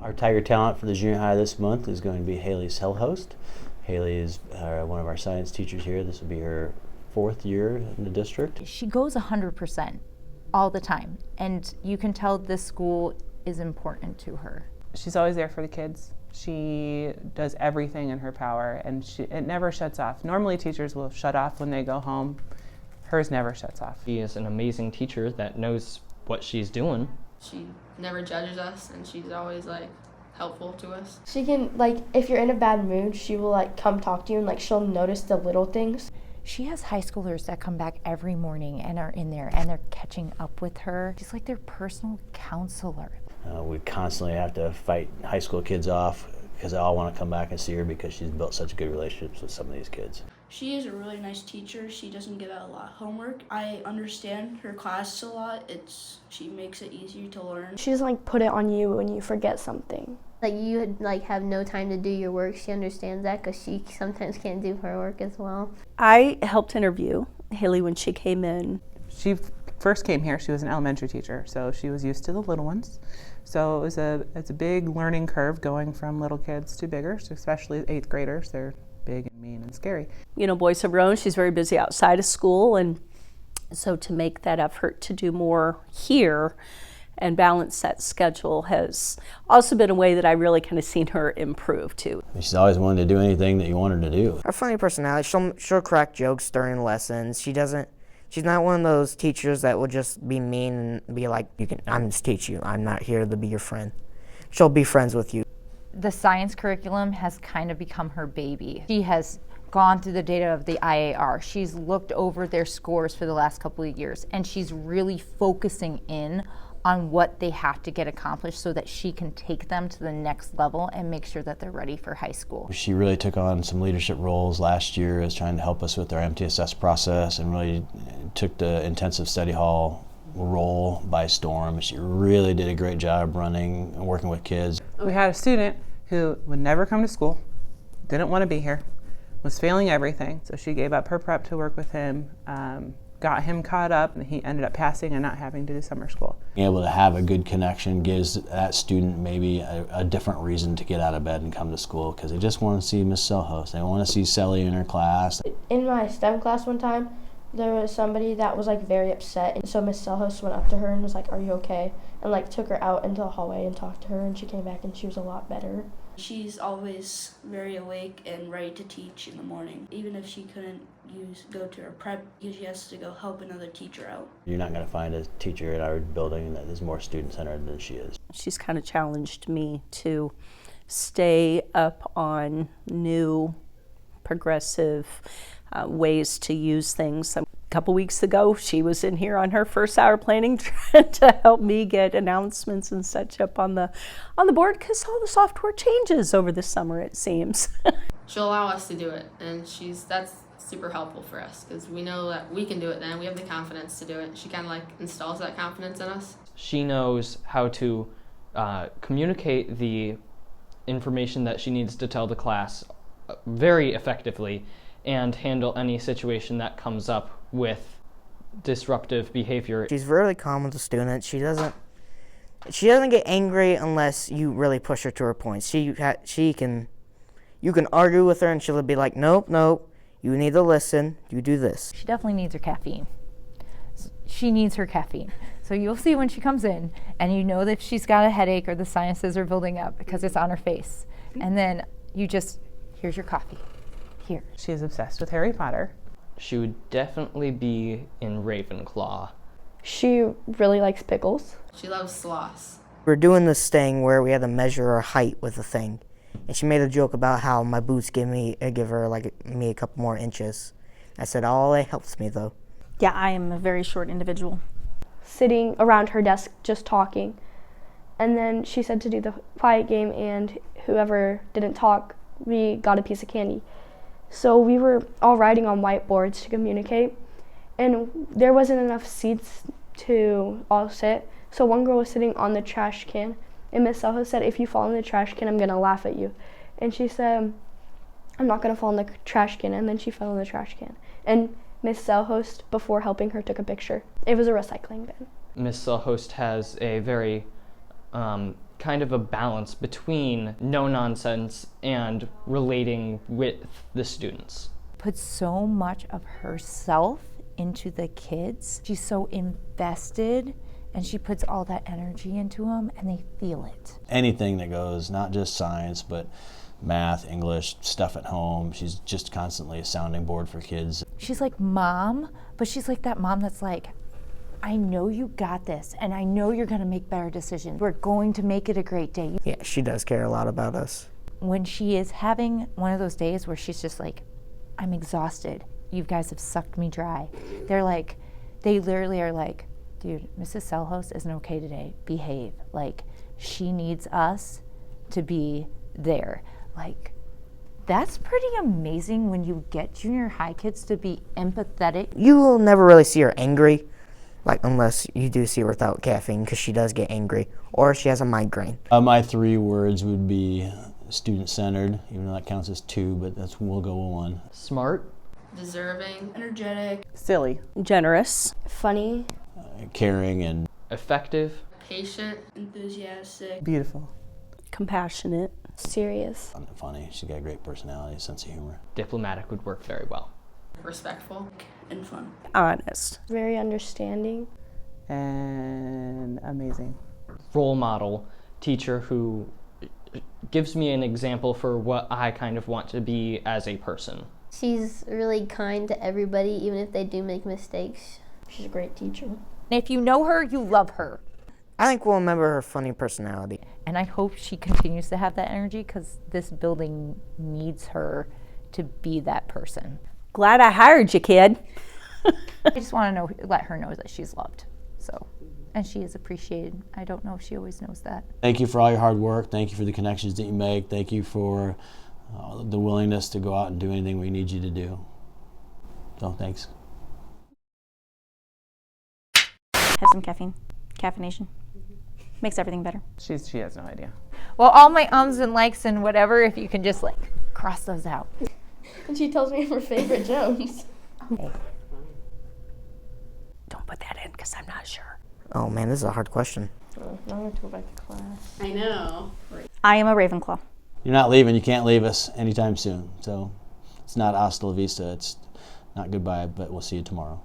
Our Tiger Talent for the junior high this month is going to be Hailey Selhost. Hailey is one of our science teachers here. This will be her 4th year in the district. She goes 100% all the time, and you can tell this school is important to her. She's always there for the kids. She does everything in her power, and it never shuts off. Normally teachers will shut off when they go home. Hers never shuts off. She is an amazing teacher that knows what she's doing. She never judges us, and she's always helpful to us. She can, if you're in a bad mood, she will come talk to you, and she'll notice the little things. She has high schoolers that come back every morning and are in there, and they're catching up with her. She's like their personal counselor. We constantly have to fight high school kids off because they all want to come back and see her because she's built such good relationships with some of these kids. She is a really nice teacher. She doesn't give out a lot of homework. I understand her class a lot. She makes it easier to learn. She doesn't put it on you when you forget something. You have no time to do your work. She understands that because she sometimes can't do her work as well. I helped interview Hailey when she came in. She first came here, she was an elementary teacher, so she was used to the little ones. So it's a big learning curve going from little kids to bigger, especially 8th graders. They're big and mean and scary. Boys of her own, she's very busy outside of school, and so to make that effort to do more here and balance that schedule has also been a way that I really kind of seen her improve too. She's always wanted to do anything that you want her to do. Her funny personality, she'll crack jokes during lessons. She's not one of those teachers that will just be mean and be like, I'm just teach you. I'm not here to be your friend. She'll be friends with you. The science curriculum has kind of become her baby. She has gone through the data of the IAR. She's looked over their scores for the last couple of years, and she's really focusing in on what they have to get accomplished so that she can take them to the next level and make sure that they're ready for high school. She really took on some leadership roles last year as trying to help us with our MTSS process and really took the intensive study hall role by storm. She really did a great job running and working with kids. We had a student who would never come to school, didn't want to be here, was failing everything, so she gave up her prep to work with him, got him caught up, and he ended up passing and not having to do summer school. Being able to have a good connection gives that student maybe a different reason to get out of bed and come to school because they just want to see Miss Selhost. They want to see Sally in her class. In my STEM class one time, there was somebody that was very upset, and so Miss Selhost went up to her and was like, "Are you okay?" and took her out into the hallway and talked to her, and she came back and she was a lot better. She's always very awake and ready to teach in the morning, even if she couldn't go to her prep because she has to go help another teacher out. You're not going to find a teacher at our building that is more student-centered than she is. She's kind of challenged me to stay up on new, progressive ways to use things. A couple weeks ago, she was in here on her first hour planning trying to help me get announcements and such up on the board because all the software changes over the summer, it seems. She'll allow us to do it, and that's super helpful for us because we know that we can do it then. We have the confidence to do it. She kind of installs that confidence in us. She knows how to communicate the information that she needs to tell the class very effectively and handle any situation that comes up with disruptive behavior. She's really calm with the students. She doesn't get angry unless you really push her to her points. You can argue with her and she'll be like, nope, you need to listen, you do this. She definitely needs her caffeine. She needs her caffeine. So you'll see when she comes in, and you know that she's got a headache or the sinuses are building up because it's on her face. And then here's your coffee. Here. She's obsessed with Harry Potter. She would definitely be in Ravenclaw. She really likes pickles. She loves sloths. We're doing this thing where we had to measure her height with a thing. And she made a joke about how my boots give her me a couple more inches. I said, "Oh, it helps me though." Yeah, I am a very short individual. Sitting around her desk just talking. And then she said to do the quiet game, and whoever didn't talk, we got a piece of candy. So we were all writing on whiteboards to communicate, and there wasn't enough seats to all sit. So one girl was sitting on the trash can, and Miss Selhost said, "If you fall in the trash can, I'm gonna laugh at you." And she said, "I'm not gonna fall in the trash can," and then she fell in the trash can. And Miss Selhost, before helping her, took a picture. It was a recycling bin. Miss Selhost has a very kind of a balance between no nonsense and relating with the students. Puts so much of herself into the kids. She's so invested, and she puts all that energy into them, and they feel it. Anything that goes, not just science, but math, English, stuff at home. She's just constantly a sounding board for kids. She's like mom, but she's like that mom that's like, I know you got this, and I know you're gonna make better decisions. We're going to make it a great day. Yeah, she does care a lot about us. When she is having one of those days where she's just like, I'm exhausted. You guys have sucked me dry. They literally are like, dude, Mrs. Selhost isn't okay today. Behave. Like, she needs us to be there. Like, that's pretty amazing when you get junior high kids to be empathetic. You will never really see her angry, like unless you do see her without caffeine, because she does get angry, or she has a migraine. My 3 words would be student-centered, even though that counts as 2, but we'll go with 1. Smart. Deserving. Energetic. Silly. Generous. Funny. Caring and Effective. Patient. Enthusiastic. Beautiful. Compassionate. Serious. funny. She's got a great personality, sense of humor. Diplomatic would work very well. Respectful. And fun. Honest. Very understanding. And amazing. Role model teacher who gives me an example for what I kind of want to be as a person. She's really kind to everybody, even if they do make mistakes. She's a great teacher. And if you know her, you love her. I think we'll remember her funny personality. And I hope she continues to have that energy, because this building needs her to be that person. Glad I hired you, kid. I just want to let her know that she's loved. So, and she is appreciated. I don't know if she always knows that. Thank you for all your hard work. Thank you for the connections that you make. Thank you for the willingness to go out and do anything we need you to do. So, thanks. Have some caffeine. Caffeination. Makes everything better. She has no idea. Well, all my ums and likes and whatever, if you can just cross those out. And she tells me her favorite jokes. Don't put that in, because I'm not sure. Oh man, this is a hard question. Now I'm going to go back to class. I know. I am a Ravenclaw. You're not leaving. You can't leave us anytime soon. So it's not hasta la vista. It's not goodbye, but we'll see you tomorrow.